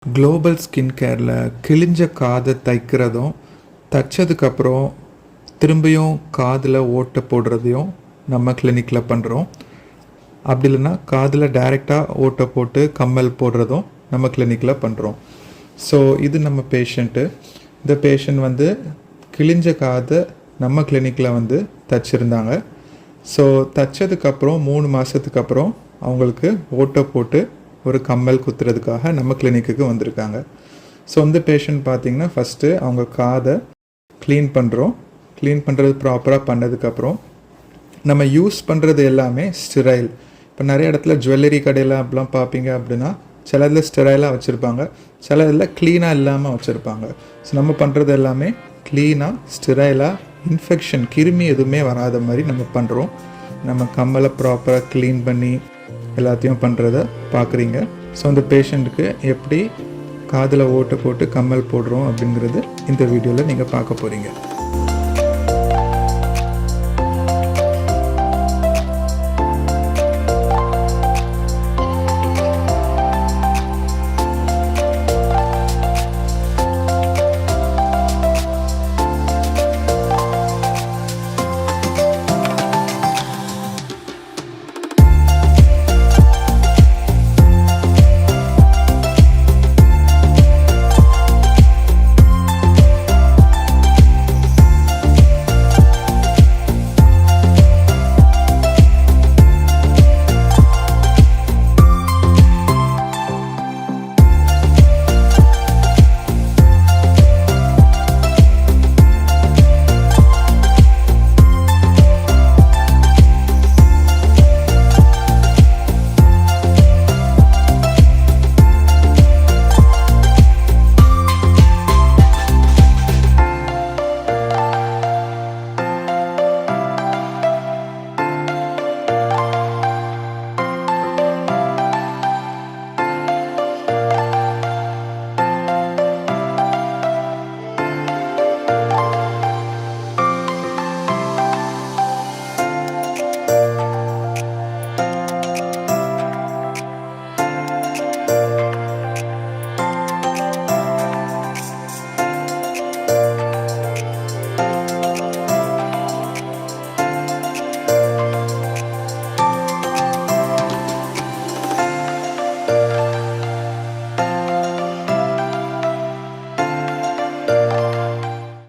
Global skin கேரில் கிழிஞ்ச காதை தைக்கிறதும் தைச்சதுக்கப்புறம் திரும்பியும் காதில் ஓட்டை போடுறதையும் நம்ம கிளினிக்கில் பண்ணுறோம். அப்படி இல்லைன்னா காதில் டைரெக்டாக ஓட்டை போட்டு கம்மல் போடுறதும் நம்ம கிளினிக்கில் பண்ணுறோம். ஸோ இது நம்ம பேஷண்ட்டு. இந்த பேஷண்ட் கிழிஞ்ச காதை நம்ம கிளினிக்கில் தைச்சிருந்தாங்க. ஸோ தைச்சதுக்கப்புறம் 3 மாதத்துக்கு அப்புறம் அவங்களுக்கு ஓட்டை போட்டு ஒரு கம்மல் குத்துறதுக்காக நம்ம கிளினிக்கு வந்திருக்காங்க. ஸோ இந்த பேஷண்ட் பார்த்திங்கன்னா ஃபஸ்ட்டு அவங்க காதை க்ளீன் பண்ணுறோம். க்ளீன் பண்ணுறது ப்ராப்பராக பண்ணதுக்கப்புறம் நம்ம யூஸ் பண்ணுறது எல்லாமே ஸ்டெரைல். இப்போ நிறைய இடத்துல ஜுவல்லரி கடையில் அப்படிலாம் பார்ப்பீங்க அப்படின்னா சில இதில் ஸ்டெரைலாக வச்சுருப்பாங்க, சில இதில் க்ளீனாக இல்லாமல் வச்சுருப்பாங்க. ஸோ நம்ம பண்ணுறது எல்லாமே க்ளீனாக ஸ்டெரைலாக இன்ஃபெக்ஷன் கிருமி எதுவுமே வராத மாதிரி நம்ம பண்ணுறோம். நம்ம கம்மலை ப்ராப்பராக க்ளீன் பண்ணி எல்லாத்தையும் பண்ணுறத பார்க்குறீங்க. ஸோ அந்த பேஷண்ட்டுக்கு எப்படி காதில் ஓட்டை போட்டு கம்மல் போடுறோம் அப்படிங்கிறது இந்த வீடியோவில் நீங்கள் பார்க்க போகிறீங்க.